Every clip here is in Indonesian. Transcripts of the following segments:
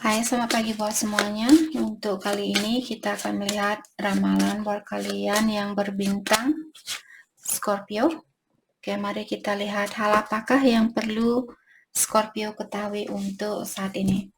Hai, selamat pagi buat semuanya. Untuk kali ini kita akan melihat ramalan buat kalian yang berbintang Scorpio. Oke, mari kita lihat hal apakah yang perlu Scorpio ketahui untuk saat ini.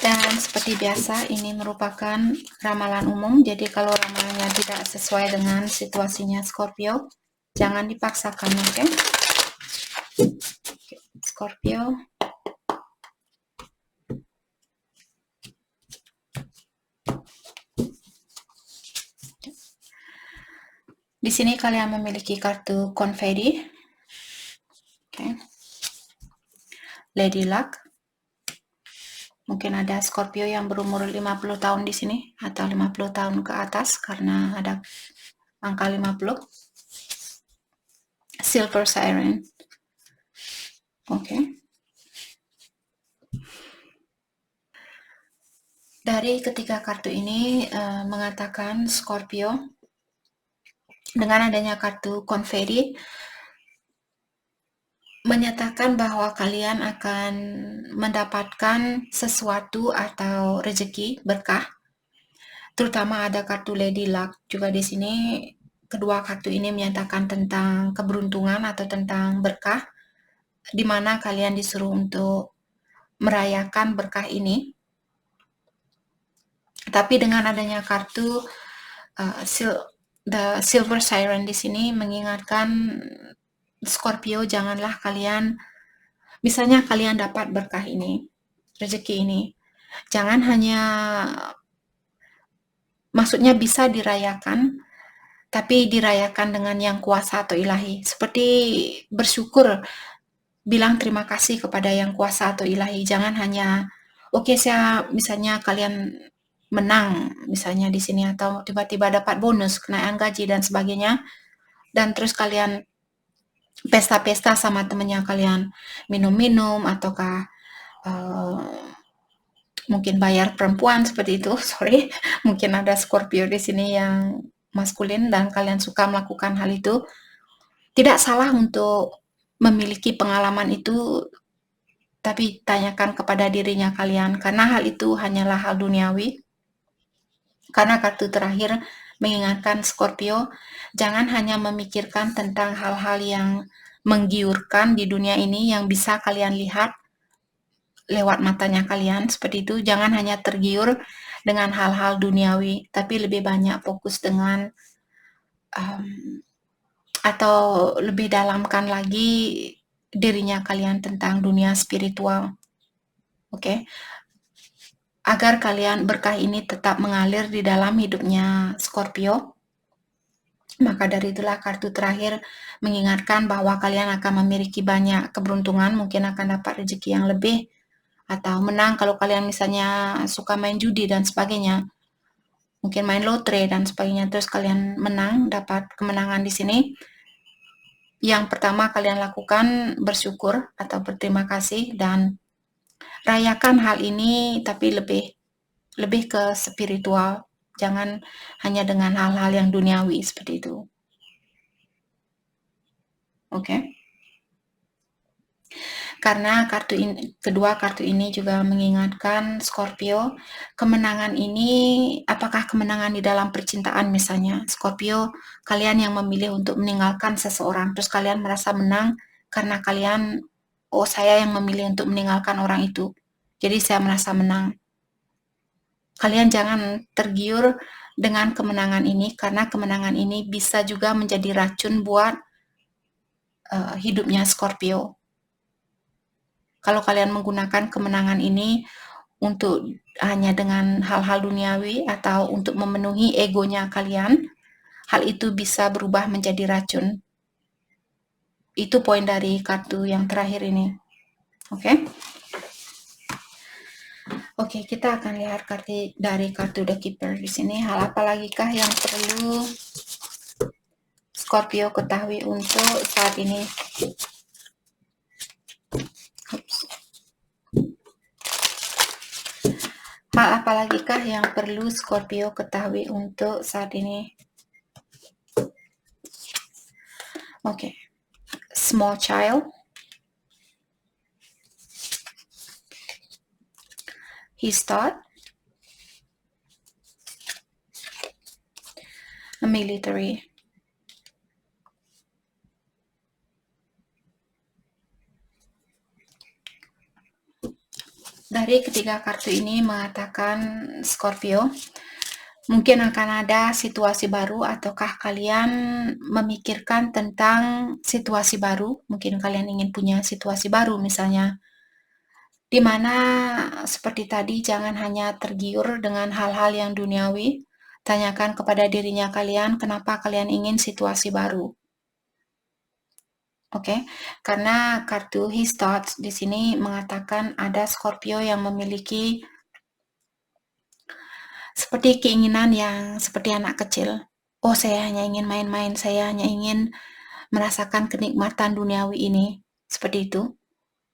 Dan seperti biasa, ini merupakan ramalan umum. Jadi kalau ramalannya tidak sesuai dengan situasinya Scorpio, jangan dipaksakan, oke? Scorpio. Di sini kalian memiliki kartu konfeti. Oke. Lady Luck. Mungkin ada Scorpio yang berumur 50 tahun di sini atau 50 tahun ke atas karena ada angka 50. Silver Siren. Oke. Dari ketiga kartu ini mengatakan Scorpio dengan adanya kartu konfeti menyatakan bahwa kalian akan mendapatkan sesuatu atau rezeki berkah. Terutama ada kartu Lady Luck juga di sini. Kedua kartu ini menyatakan tentang keberuntungan atau tentang berkah, di mana kalian disuruh untuk merayakan berkah ini. Tapi dengan adanya kartu the Silver Siren di sini mengingatkan Scorpio, janganlah kalian, misalnya kalian dapat berkah ini, rezeki ini, jangan hanya, maksudnya bisa dirayakan, tapi dirayakan dengan yang kuasa atau ilahi. Seperti bersyukur, bilang terima kasih kepada yang kuasa atau ilahi. Jangan hanya, oke, saya misalnya kalian menang misalnya di sini atau tiba-tiba dapat bonus, kenaikan gaji dan sebagainya, dan terus kalian pesta-pesta sama temennya kalian, minum-minum ataukah mungkin bayar perempuan seperti itu. Sorry, mungkin ada Scorpio di sini yang maskulin dan kalian suka melakukan hal itu. Tidak salah untuk memiliki pengalaman itu, tapi tanyakan kepada dirinya kalian, karena hal itu hanyalah hal duniawi. Karena kartu terakhir mengingatkan Scorpio, jangan hanya memikirkan tentang hal-hal yang menggiurkan di dunia ini yang bisa kalian lihat lewat matanya kalian, seperti itu. Jangan hanya tergiur dengan hal-hal duniawi, tapi lebih banyak fokus dengan atau lebih dalamkan lagi dirinya kalian tentang dunia spiritual. Oke. Agar kalian berkah ini tetap mengalir di dalam hidupnya Scorpio. Maka dari itulah kartu terakhir mengingatkan bahwa kalian akan memiliki banyak keberuntungan, mungkin akan dapat rezeki yang lebih, atau menang kalau kalian misalnya suka main judi dan sebagainya. Mungkin main lotre dan sebagainya, terus kalian menang, dapat kemenangan di sini. Yang pertama kalian lakukan bersyukur atau berterima kasih dan rayakan hal ini, tapi lebih ke spiritual. Jangan hanya dengan hal-hal yang duniawi seperti itu. Oke. Karena kedua kartu ini juga mengingatkan Scorpio, kemenangan ini, apakah kemenangan di dalam percintaan misalnya. Scorpio, kalian yang memilih untuk meninggalkan seseorang, terus kalian merasa menang karena kalian, oh saya yang memilih untuk meninggalkan orang itu, jadi saya merasa menang. Kalian jangan tergiur dengan kemenangan ini, karena kemenangan ini bisa juga menjadi racun buat hidupnya Scorpio. Kalau kalian menggunakan kemenangan ini untuk hanya dengan hal-hal duniawi atau untuk memenuhi egonya kalian, hal itu bisa berubah menjadi racun. Itu poin dari kartu yang terakhir ini. Oke? Oke, kita akan lihat dari kartu The Keeper di sini. Hal apa lagi kah yang perlu Scorpio ketahui untuk saat ini? Hal apa lagi kah yang perlu Scorpio ketahui untuk saat ini? Oke. Small child. He start a military. Dari ketiga kartu ini mengatakan Scorpio, mungkin akan ada situasi baru ataukah kalian memikirkan tentang situasi baru. Mungkin kalian ingin punya situasi baru misalnya. Di mana seperti tadi jangan hanya tergiur dengan hal-hal yang duniawi. Tanyakan kepada dirinya kalian kenapa kalian ingin situasi baru. Oke, karena kartu His Thoughts di sini mengatakan ada Scorpio yang memiliki seperti keinginan yang seperti anak kecil. Oh, saya hanya ingin main-main, saya hanya ingin merasakan kenikmatan duniawi ini. Seperti itu.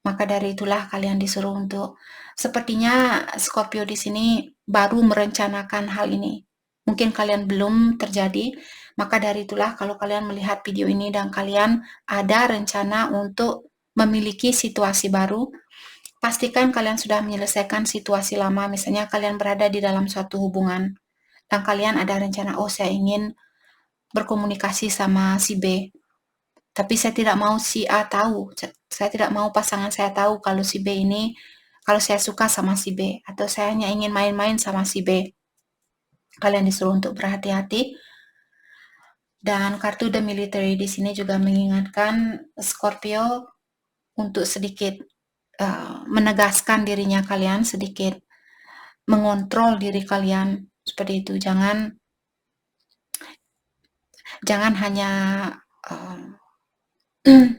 Maka dari itulah kalian disuruh untuk sepertinya Scorpio di sini baru merencanakan hal ini. Mungkin kalian belum terjadi, maka dari itulah kalau kalian melihat video ini dan kalian ada rencana untuk memiliki situasi baru, pastikan kalian sudah menyelesaikan situasi lama. Misalnya kalian berada di dalam suatu hubungan dan kalian ada rencana, oh saya ingin berkomunikasi sama si B. Tapi saya tidak mau si A tahu, saya tidak mau pasangan saya tahu kalau si B ini, kalau saya suka sama si B, atau saya hanya ingin main-main sama si B. Kalian disuruh untuk berhati-hati. Dan kartu The Military di sini juga mengingatkan Scorpio untuk sedikit menegaskan dirinya kalian, sedikit mengontrol diri kalian seperti itu. Jangan hanya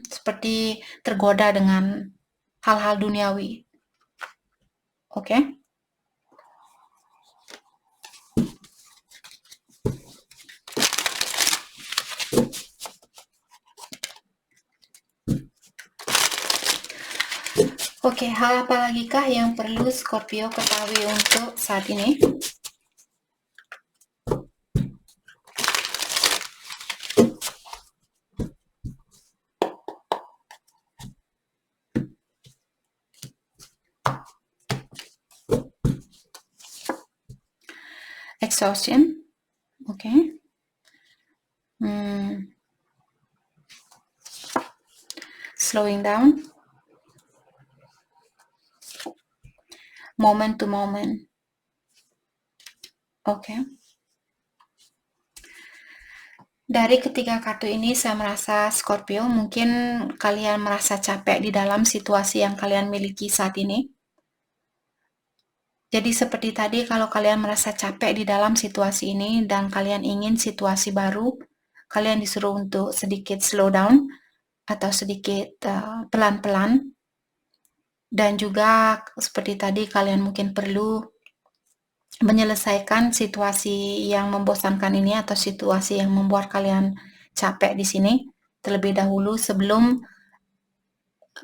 seperti tergoda dengan hal-hal duniawi. Oke? Oke, hal apa lagi kah yang perlu Scorpio ketahui untuk saat ini? Exhaustion. Oke. Slowing down. Moment to moment. Oke. Dari ketiga kartu ini saya merasa Scorpio mungkin kalian merasa capek di dalam situasi yang kalian miliki saat ini. Jadi seperti tadi kalau kalian merasa capek di dalam situasi ini dan kalian ingin situasi baru, kalian disuruh untuk sedikit slow down atau sedikit pelan-pelan. Dan juga seperti tadi kalian mungkin perlu menyelesaikan situasi yang membosankan ini atau situasi yang membuat kalian capek di sini terlebih dahulu sebelum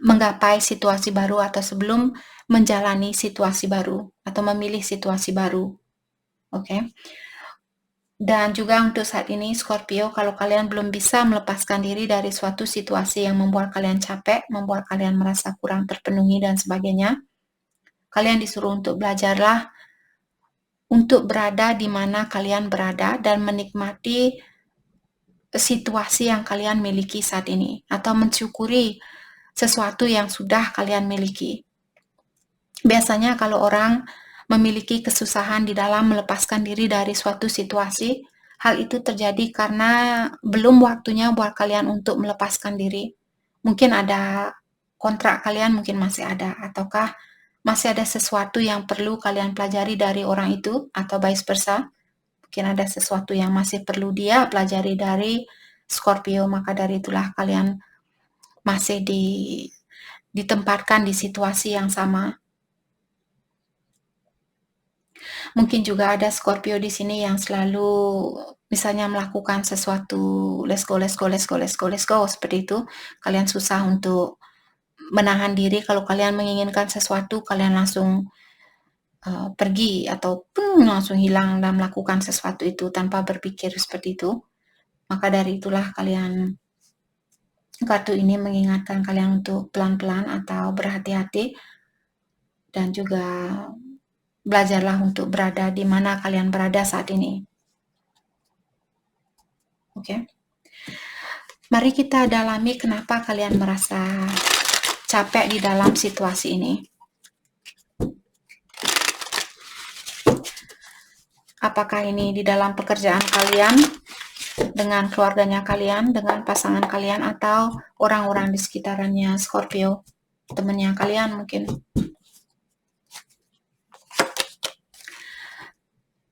menggapai situasi baru atau sebelum menjalani situasi baru atau memilih situasi baru. Oke. Dan juga untuk saat ini Scorpio, kalau kalian belum bisa melepaskan diri dari suatu situasi yang membuat kalian capek, membuat kalian merasa kurang terpenuhi dan sebagainya, kalian disuruh untuk belajarlah untuk berada di mana kalian berada dan menikmati situasi yang kalian miliki saat ini atau mensyukuri sesuatu yang sudah kalian miliki. Biasanya kalau orang memiliki kesusahan di dalam melepaskan diri dari suatu situasi, hal itu terjadi karena belum waktunya buat kalian untuk melepaskan diri. Mungkin ada kontrak kalian mungkin masih ada, ataukah masih ada sesuatu yang perlu kalian pelajari dari orang itu atau vice versa. Mungkin ada sesuatu yang masih perlu dia pelajari dari Scorpio, maka dari itulah kalian masih ditempatkan di situasi yang sama. Mungkin juga ada Scorpio di sini yang selalu misalnya melakukan sesuatu let's go seperti itu. Kalian susah untuk menahan diri kalau kalian menginginkan sesuatu, kalian langsung pergi atau langsung hilang dan melakukan sesuatu itu tanpa berpikir seperti itu. Maka dari itulah kartu ini mengingatkan kalian untuk pelan-pelan atau berhati-hati dan juga belajarlah untuk berada di mana kalian berada saat ini. Oke. Mari kita dalami kenapa kalian merasa capek di dalam situasi ini. Apakah ini di dalam pekerjaan kalian, dengan keluarganya kalian, dengan pasangan kalian, atau orang-orang di sekitarannya Scorpio, temannya kalian mungkin.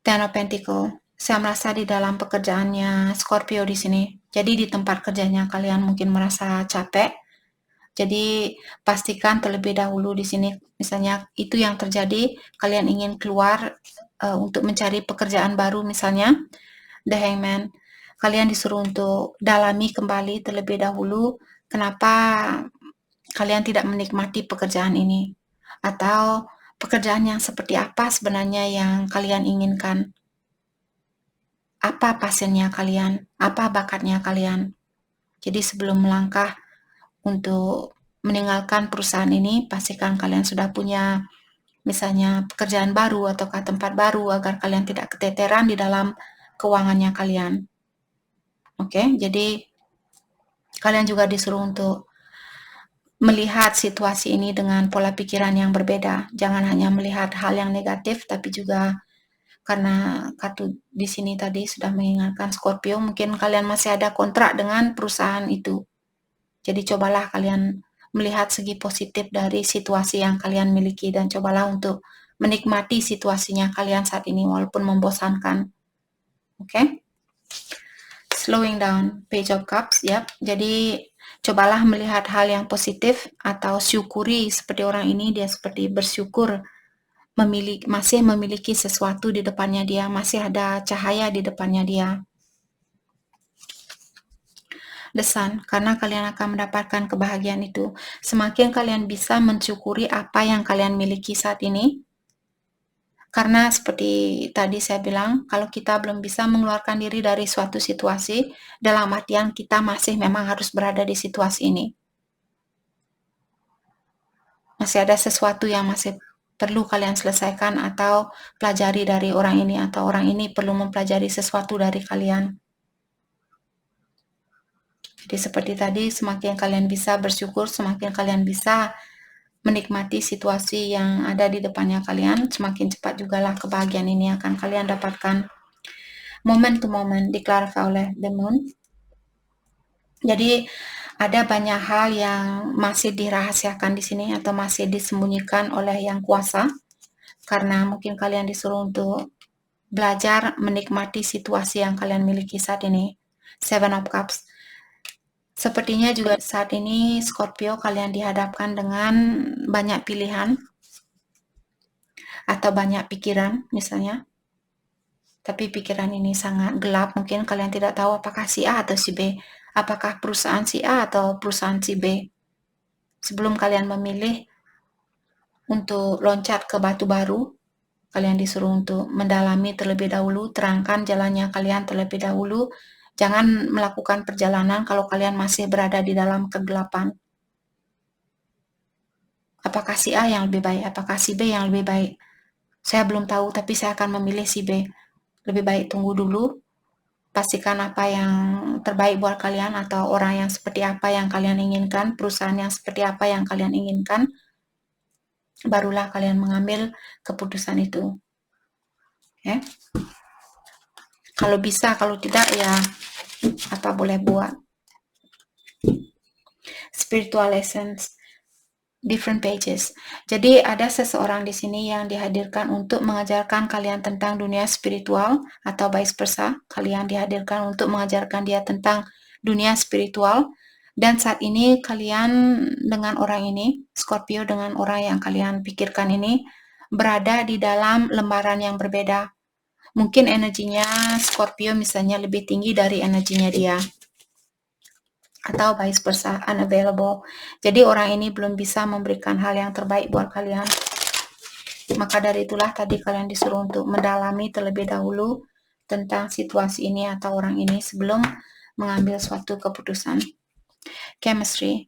Ten of Pentacle. Saya merasa di dalam pekerjaannya Scorpio di sini. Jadi di tempat kerjanya kalian mungkin merasa capek. Jadi pastikan terlebih dahulu di sini, misalnya itu yang terjadi, kalian ingin keluar untuk mencari pekerjaan baru misalnya, The Hangman. Kalian disuruh untuk dalami kembali terlebih dahulu kenapa kalian tidak menikmati pekerjaan ini. Atau pekerjaan yang seperti apa sebenarnya yang kalian inginkan. Apa passionnya kalian, apa bakatnya kalian. Jadi sebelum melangkah untuk meninggalkan perusahaan ini, pastikan kalian sudah punya misalnya pekerjaan baru ataukah tempat baru agar kalian tidak keteteran di dalam keuangannya kalian. Oke, jadi kalian juga disuruh untuk melihat situasi ini dengan pola pikiran yang berbeda. Jangan hanya melihat hal yang negatif, tapi juga karena kartu di sini tadi sudah mengingatkan Scorpio, mungkin kalian masih ada kontrak dengan perusahaan itu. Jadi cobalah kalian melihat segi positif dari situasi yang kalian miliki dan cobalah untuk menikmati situasinya kalian saat ini walaupun membosankan. Oke? Slowing down, Page of Cups, yap. Jadi cobalah melihat hal yang positif atau syukuri seperti orang ini, dia seperti bersyukur masih memiliki sesuatu di depannya dia, masih ada cahaya di depannya dia. The Sun, karena kalian akan mendapatkan kebahagiaan itu. Semakin kalian bisa mensyukuri apa yang kalian miliki saat ini, karena seperti tadi saya bilang, kalau kita belum bisa mengeluarkan diri dari suatu situasi, dalam artian kita masih memang harus berada di situasi ini. Masih ada sesuatu yang masih perlu kalian selesaikan atau pelajari dari orang ini, atau orang ini perlu mempelajari sesuatu dari kalian. Jadi seperti tadi, semakin kalian bisa bersyukur, semakin kalian bisa menikmati situasi yang ada di depannya kalian, semakin cepat jugalah kebahagiaan ini akan kalian dapatkan. Moment to moment diklarasi oleh The Moon. Jadi ada banyak hal yang masih dirahasiakan di sini atau masih disembunyikan oleh Yang Kuasa, karena mungkin kalian disuruh untuk belajar menikmati situasi yang kalian miliki saat ini. Seven of Cups. Sepertinya juga saat ini Scorpio kalian dihadapkan dengan banyak pilihan atau banyak pikiran misalnya. Tapi pikiran ini sangat gelap, mungkin kalian tidak tahu apakah si A atau si B, apakah perusahaan si A atau perusahaan si B. Sebelum kalian memilih untuk loncat ke batu baru, kalian disuruh untuk mendalami terlebih dahulu, terangkan jalannya kalian terlebih dahulu. Jangan melakukan perjalanan kalau kalian masih berada di dalam kegelapan. Apakah si A yang lebih baik, apakah si B yang lebih baik? Saya belum tahu, tapi saya akan memilih si B. Lebih baik tunggu dulu, pastikan apa yang terbaik buat kalian atau orang yang seperti apa yang kalian inginkan, perusahaan yang seperti apa yang kalian inginkan, barulah kalian mengambil keputusan itu. Ya. Kalau bisa, kalau tidak ya apa boleh buat. Spiritual Essence, different pages. Jadi ada seseorang di sini yang dihadirkan untuk mengajarkan kalian tentang dunia spiritual atau vice versa. Kalian dihadirkan untuk mengajarkan dia tentang dunia spiritual. Dan saat ini kalian dengan orang ini, Scorpio dengan orang yang kalian pikirkan ini, berada di dalam lembaran yang berbeda. Mungkin energinya Scorpio misalnya lebih tinggi dari energinya dia. Atau vice versa, unavailable. Jadi orang ini belum bisa memberikan hal yang terbaik buat kalian. Maka dari itulah tadi kalian disuruh untuk mendalami terlebih dahulu tentang situasi ini atau orang ini sebelum mengambil suatu keputusan. Chemistry.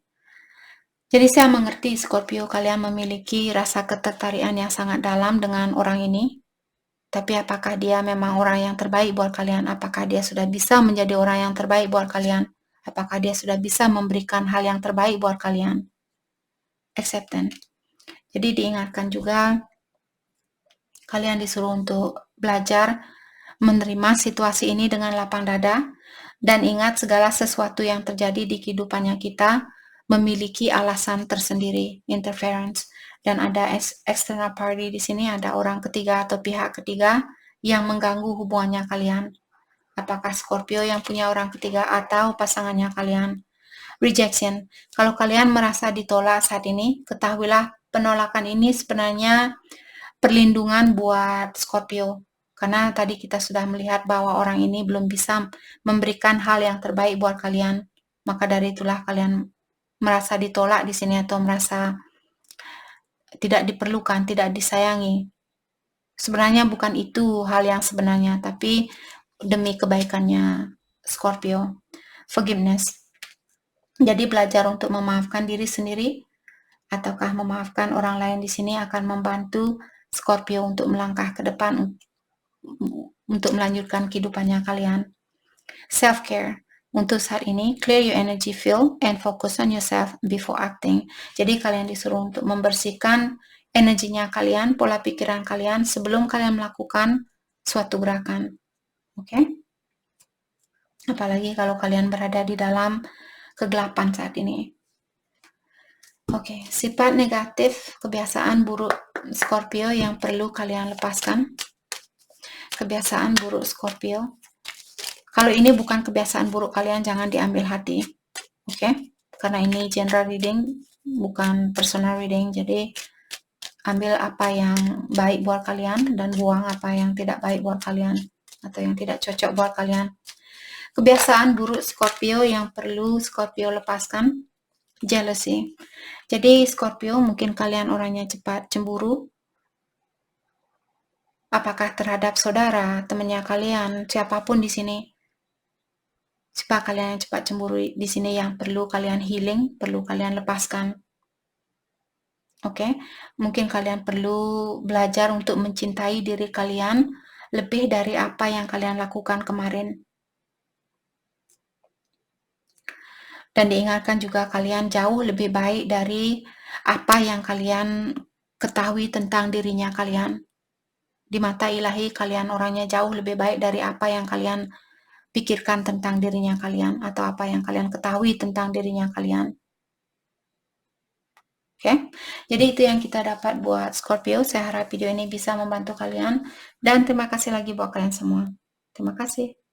Jadi saya mengerti Scorpio, kalian memiliki rasa ketertarikan yang sangat dalam dengan orang ini. Tapi apakah dia memang orang yang terbaik buat kalian? Apakah dia sudah bisa menjadi orang yang terbaik buat kalian? Apakah dia sudah bisa memberikan hal yang terbaik buat kalian? Acceptance. Jadi diingatkan juga, kalian disuruh untuk belajar menerima situasi ini dengan lapang dada, dan ingat segala sesuatu yang terjadi di kehidupannya kita memiliki alasan tersendiri, interference, dan ada external party di sini, ada orang ketiga atau pihak ketiga yang mengganggu hubungannya kalian. Apakah Scorpio yang punya orang ketiga atau pasangannya kalian? Rejection. Kalau kalian merasa ditolak saat ini, ketahuilah penolakan ini sebenarnya perlindungan buat Scorpio. Karena tadi kita sudah melihat bahwa orang ini belum bisa memberikan hal yang terbaik buat kalian. Maka dari itulah kalian merasa ditolak di sini atau merasa tidak diperlukan, tidak disayangi. Sebenarnya bukan itu hal yang sebenarnya, tapi demi kebaikannya Scorpio. Forgiveness. Jadi belajar untuk memaafkan diri sendiri ataukah memaafkan orang lain di sini akan membantu Scorpio untuk melangkah ke depan untuk melanjutkan kehidupannya kalian. Self-care. Untuk saat ini, clear your energy field and focus on yourself before acting. Jadi kalian disuruh untuk membersihkan energinya kalian, pola pikiran kalian sebelum kalian melakukan suatu gerakan. Oke? Apalagi kalau kalian berada di dalam kegelapan saat ini. Oke, sifat negatif kebiasaan buruk Scorpio yang perlu kalian lepaskan. Kebiasaan buruk Scorpio. Kalau ini bukan kebiasaan buruk kalian, jangan diambil hati. Oke? Karena ini general reading, bukan personal reading. Jadi ambil apa yang baik buat kalian dan buang apa yang tidak baik buat kalian atau yang tidak cocok buat kalian. Kebiasaan buruk Scorpio yang perlu Scorpio lepaskan. Jealousy. Jadi Scorpio, mungkin kalian orangnya cepat cemburu. Apakah terhadap saudara, temannya kalian, siapapun di sini. Supaya kalian yang cepat cemburu di sini yang perlu kalian healing, perlu kalian lepaskan. Oke, mungkin kalian perlu belajar untuk mencintai diri kalian lebih dari apa yang kalian lakukan kemarin. Dan diingatkan juga kalian jauh lebih baik dari apa yang kalian ketahui tentang dirinya kalian. Di mata ilahi kalian orangnya jauh lebih baik dari apa yang kalian pikirkan tentang dirinya kalian atau apa yang kalian ketahui tentang dirinya kalian. Oke, jadi itu yang kita dapat buat Scorpio. Saya harap video ini bisa membantu kalian dan terima kasih lagi buat kalian semua. Terima kasih.